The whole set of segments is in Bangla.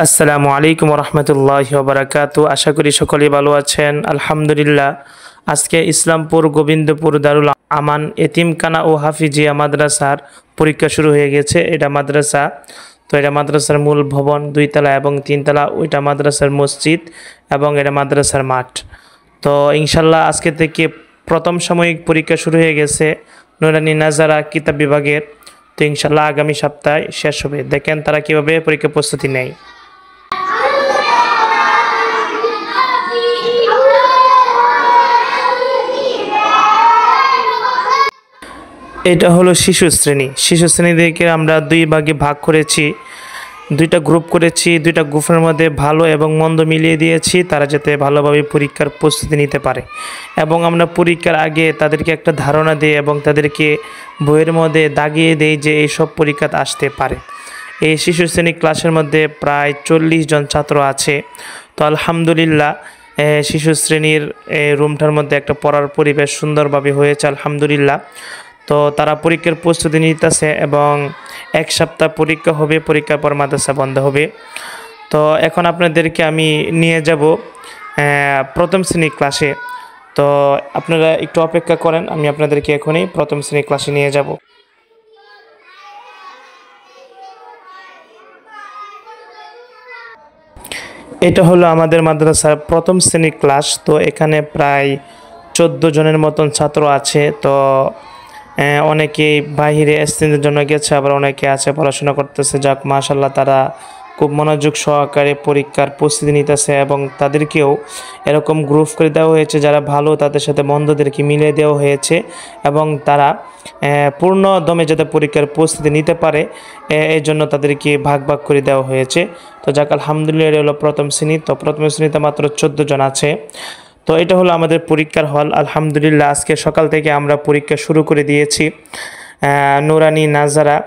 আসসালামু আলাইকুম রহমতুল্লাহি ওয়া বারাকাতুহু। আশা করি সকলেই ভালো আছেন। আলহামদুলিল্লাহ, আজকে ইসলামপুর গোবিন্দপুর দারুল আমান এতিমখানা ও হাফিজিয়া মাদ্রাসার পরীক্ষা শুরু হয়ে গেছে। এটা মাদ্রাসা, তো এটা মাদ্রাসার মূল ভবন 2 তলা এবং 3 তলা, ওইটা মাদ্রাসার মসজিদ এবং এটা মাদ্রাসার মাঠ। তো ইনশাল্লাহ আজকে থেকে প্রথম সাময়িক পরীক্ষা শুরু হয়ে গেছে নুরানি নাজারা কিতাব বিভাগের। তো ইনশাল্লাহ আগামী সপ্তাহে শেষ হবে। দেখেন তারা কীভাবে পরীক্ষা প্রস্তুতি নেয়। এটা হলো শিশু শ্রেণীদেরকে আমরা 2 ভাগে ভাগ করেছি, 2টা গ্রুপ করেছি। 2টা গ্রুপের মধ্যে ভালো এবং মন্দ মিলিয়ে দিয়েছি, তারা যাতে ভালোভাবে পরীক্ষার প্রস্তুতি নিতে পারে। এবং আমরা পরীক্ষার আগে তাদেরকে একটা ধারণা দিই এবং তাদেরকে বইয়ের মধ্যে দাগিয়ে দেই যে এইসব পরীক্ষাতে আসতে পারে। এই শিশু শ্রেণী ক্লাসের মধ্যে প্রায় 40 জন ছাত্র আছে। তো আলহামদুলিল্লাহ শিশু শ্রেণীর রুমটার মধ্যে একটা পড়ার পরিবেশ সুন্দরভাবে হয়েছে আলহামদুলিল্লাহ। তো তারা পরীক্ষার প্রস্তুতি নিতেছে এবং 1 সপ্তাহ পরীক্ষা হবে, পরীক্ষার পর মাদ্রাসা বন্ধ হবে। তো এখন আপনাদেরকে আমি নিয়ে যাব প্রথম শ্রেণী ক্লাসে। তো আপনারা একটু অপেক্ষা করেন, আমি আপনাদেরকে এখনই প্রথম শ্রেণী ক্লাসে নিয়ে যাব। এটা হলো আমাদের মাদ্রাসার প্রথম শ্রেণী ক্লাস। তো এখানে প্রায় 14 জনের মতন ছাত্র আছে। তো অনেকেই বাহিরে এক্সচেঞ্জের জন্য গেছে, আবার অনেকে আছে পড়াশোনা করতেছে। যাক মাশাআল্লাহ, তারা খুব মনোযোগ সহকারে পরীক্ষার প্রস্তুতি নিতেছে এবং তাদেরকেও এরকম গ্রুপ করে দেওয়া হয়েছে, যারা ভালো তাদের সাথে মন্দদেরকে মিলিয়ে দেওয়া হয়েছে এবং তারা পূর্ণ দমে যাতে পরীক্ষার প্রস্তুতি নিতে পারে এই জন্য তাদেরকে ভাগ ভাগ করে দেওয়া হয়েছে। তো যাক আলহামদুলিল্লাহ, এটা হলো প্রথম শ্রেণী। তো প্রথম শ্রেণীতে মাত্র 14 জন আছে। তো এটা হলো আমাদের পরীক্ষার হল। আলহামদুলিল্লাহ আজকে সকাল থেকে আমরা পরীক্ষা শুরু করে দিয়েছি। নুরানি নাজারা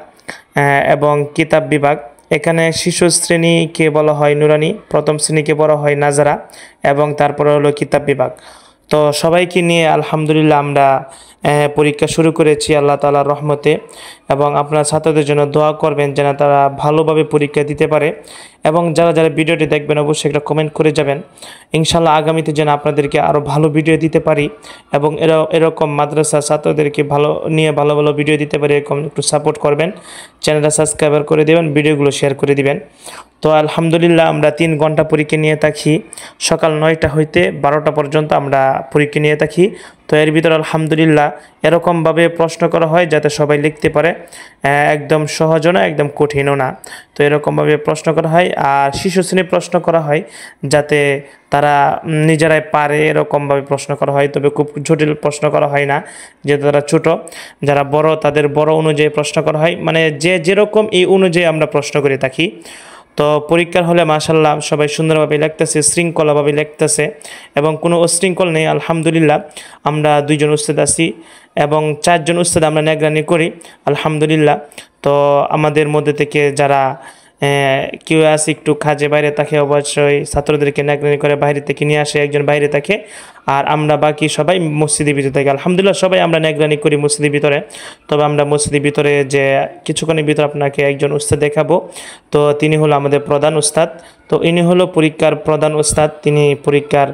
এবং কিতাব বিভাগ। এখানে শিশু শ্রেণীকে বলা হয় নুরানি, প্রথম শ্রেণীকে বলা হয় নাজারা এবং তারপরে হলো কিতাব বিভাগ। তো সবাইকে নিয়ে আলহামদুলিল্লাহ আমরা পরীক্ষা শুরু করেছি আল্লাহ তাআলার রহমতে। এবং আপনারা ছাত্রদের জন্য দোয়া করবেন যেন তারা ভালোভাবে পরীক্ষা দিতে পারে। এবং যারা যারা ভিডিওটি দেখবেন অবশ্যই একটা কমেন্ট করে যাবেন। ইনশাআল্লাহ আগামীতে যেন আপনাদেরকে আরও ভালো ভিডিও দিতে পারি এবং এরকম মাদ্রাসা ছাত্রদেরকে ভালো ভালো ভিডিও দিতে পারি, এরকম একটু সাপোর্ট করবেন। চ্যানেলটা সাবস্ক্রাইব করে দেবেন, ভিডিওগুলো শেয়ার করে দিবেন। তো আলহামদুলিল্লাহ আমরা 3 ঘন্টা পরীক্ষা নিয়ে থাকি, সকাল 9টা হইতে 12টা পর্যন্ত আমরা পরীক্ষা নিয়ে থাকি। তো এর ভিতরে আলহামদুলিল্লাহ এরকমভাবে প্রশ্ন করা হয় যাতে সবাই লিখতে পারে, একদম সহজও না একদম কঠিনও না। তো এরকমভাবে প্রশ্ন করা হয়। আর শিশু শ্রেণী প্রশ্ন করা হয় যাতে তারা নিজেরাই পারে, এরকমভাবে প্রশ্ন করা হয়। তবে খুব জটিল প্রশ্ন করা হয় না, যেহেতু তারা ছোট। যারা বড় তাদের বড় অনুযায়ী প্রশ্ন করা হয়, মানে যেরকম এই অনুযায়ী আমরা প্রশ্ন করে থাকি। তো পরীক্ষার হলে মাশাআল্লাহ সবাই সুন্দরভাবে লিখতেছে, শৃঙ্খলাভাবে লিখতেছে এবং কোনো অশৃঙ্খল নেই। আলহামদুলিল্লাহ আমরা 2 জন উস্তাদ আছি এবং 4 জন উস্তাদ আমরা নিগরানি করি আলহামদুলিল্লাহ। তো আমাদের মধ্যে থেকে যারা কেউ আছে একটু কাজে বাইরে থাকে, অবশ্যই ছাত্রদেরকে নিগরানি করে বাইরে থেকে নিয়ে আসে, একজন বাইরে থাকে। আর আমরা বাকি সবাই মসজিদের ভিতরে থাকি। আলহামদুলিল্লাহ সবাই আমরা নিগরানি করি মসজিদের ভিতরে। তবে আমরা মসজিদের ভিতরে যে কিছুক্ষণের ভিতরে আপনাকে একজন উস্তাদ দেখাবো। তো তিনি হলো আমাদের প্রধান উস্তাদ। তো ইনি হলো পরীক্ষার প্রধান উস্তাদ, তিনি পরীক্ষার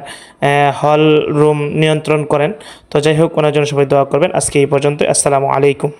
হল রুম নিয়ন্ত্রণ করেন। তো যাই হোক, ওনার জন্য সবাই দোয়া করবেন। আজকে এই পর্যন্ত। আসসালামু আলাইকুম।